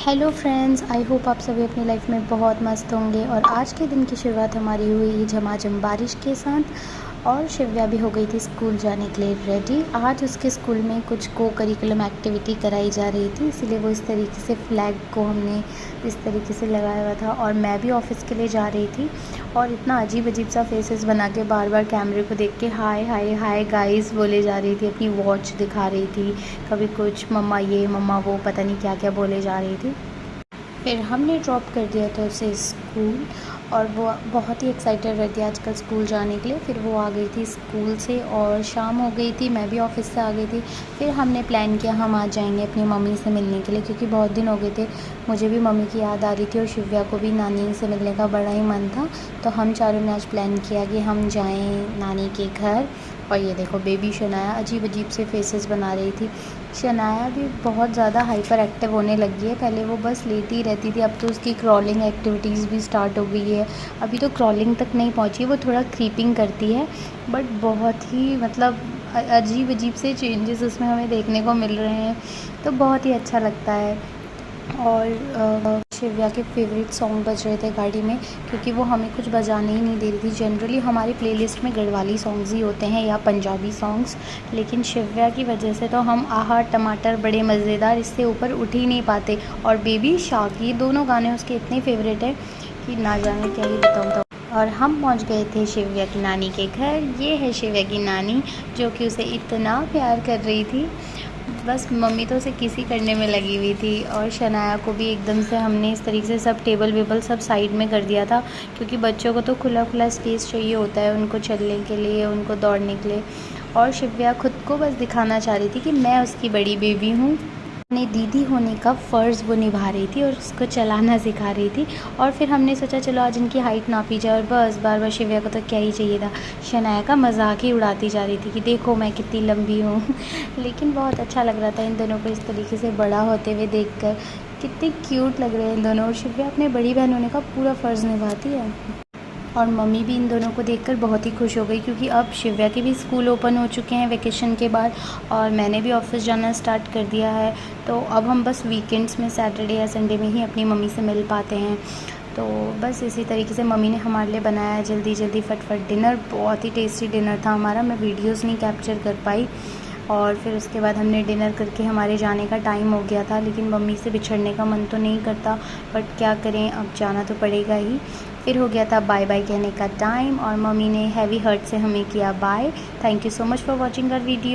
Hello friends, I hope आप सभी अपनी लाइफ में बहुत मस्त होंगे। और आज के दिन की शुरुआत हमारी हुई झमाझम बारिश के साथ। और शिव्या भी हो गई थी स्कूल जाने के लिए रेडी। आज उसके स्कूल में कुछ को करिकुलम एक्टिविटी कराई जा रही थी, इसीलिए वो इस तरीके से फ्लैग को हमने इस तरीके से लगाया हुआ था। और मैं भी ऑफिस के लिए जा रही थी और इतना अजीब अजीब सा फेसेस बना के बार बार कैमरे को देख के हाय हाय हाय गाइस बोले जा रही थी, अपनी वॉच दिखा रही थी, कभी कुछ मम्मा ये मम्मा वो, पता नहीं क्या क्या बोले जा रही थी। फिर हमने ड्रॉप कर दिया था उसे स्कूल और वो बहुत ही एक्साइटेड रहती है आजकल स्कूल जाने के लिए। फिर वो आ गई थी स्कूल से और शाम हो गई थी, मैं भी ऑफिस से आ गई थी। फिर हमने प्लान किया हम आज जाएंगे अपनी मम्मी से मिलने के लिए, क्योंकि बहुत दिन हो गए थे, मुझे भी मम्मी की याद आ रही थी और शिव्या को भी नानी से मिलने का बड़ा ही मन था। तो हम चारों ने आज प्लान किया कि हम जाएँ नानी के घर। और ये देखो बेबी शनाया अजीब अजीब से फेसेस बना रही थी। शनाया भी बहुत ज़्यादा हाइपर एक्टिव होने लगी है, पहले वो बस लेटी ही रहती थी, अब तो उसकी क्रॉलिंग एक्टिविटीज़ भी स्टार्ट हो गई है। अभी तो क्रॉलिंग तक नहीं पहुंची, वो थोड़ा क्रीपिंग करती है, बट बहुत ही मतलब अजीब अजीब से चेंजेस उसमें हमें देखने को मिल रहे हैं, तो बहुत ही अच्छा लगता है। और शिव्या के फेवरेट सॉन्ग बज रहे थे गाड़ी में, क्योंकि वो हमें कुछ बजाने ही नहीं दे रही थी। जनरली हमारी प्लेलिस्ट में गढ़वाली सॉन्ग्स ही होते हैं या पंजाबी सॉन्ग्स, लेकिन शिव्या की वजह से तो हम आहा टमाटर बड़े मज़ेदार इससे ऊपर उठ ही नहीं पाते। और बेबी शार्क, ये दोनों गाने उसके इतने फेवरेट हैं कि ना जाने क्या ही बताऊँ। और हम पहुंच गए थे शिव्या की नानी के घर। ये है शिव्या की नानी, जो कि उसे इतना प्यार कर रही थी, बस मम्मी तो उसे किसी करने में लगी हुई थी। और शनाया को भी एकदम से हमने इस तरीके से सब टेबल वेबल सब साइड में कर दिया था, क्योंकि बच्चों को तो खुला खुला स्पेस चाहिए होता है उनको चलने के लिए, उनको दौड़ने के लिए। और शिव्या खुद को बस दिखाना चाह रही थी कि मैं उसकी बड़ी बेबी हूँ, अपनी दीदी होने का फ़र्ज़ वो निभा रही थी और उसको चलाना सिखा रही थी। और फिर हमने सोचा चलो आज इनकी हाइट नापी जाए, और बस बार बार शिव्या को तो क्या ही चाहिए था, शनाया का मजाक ही उड़ाती जा रही थी कि देखो मैं कितनी लंबी हूँ। लेकिन बहुत अच्छा लग रहा था इन दोनों को इस तरीके से बड़ा होते हुए देखकर, कितने क्यूट लग रहे हैं इन दोनों। और शिव्या अपने बड़ी बहन होने का पूरा फ़र्ज़ निभाती है। और मम्मी भी इन दोनों को देखकर बहुत ही खुश हो गई, क्योंकि अब शिव्या के भी स्कूल ओपन हो चुके हैं वेकेशन के बाद, और मैंने भी ऑफिस जाना स्टार्ट कर दिया है। तो अब हम बस वीकेंड्स में सैटरडे या संडे में ही अपनी मम्मी से मिल पाते हैं। तो बस इसी तरीके से मम्मी ने हमारे लिए बनाया जल्दी जल्दी फटफट डिनर। बहुत ही टेस्टी डिनर था हमारा, मैं वीडियोज़ नहीं कैप्चर कर पाई। और फिर उसके बाद हमने डिनर करके हमारे जाने का टाइम हो गया था, लेकिन मम्मी से बिछड़ने का मन तो नहीं करता, बट क्या करें, अब जाना तो पड़ेगा ही। फिर हो गया था बाय बाय कहने का टाइम, और मम्मी ने हैवी हार्ट से हमें किया bye. Thank you so much for watching our video.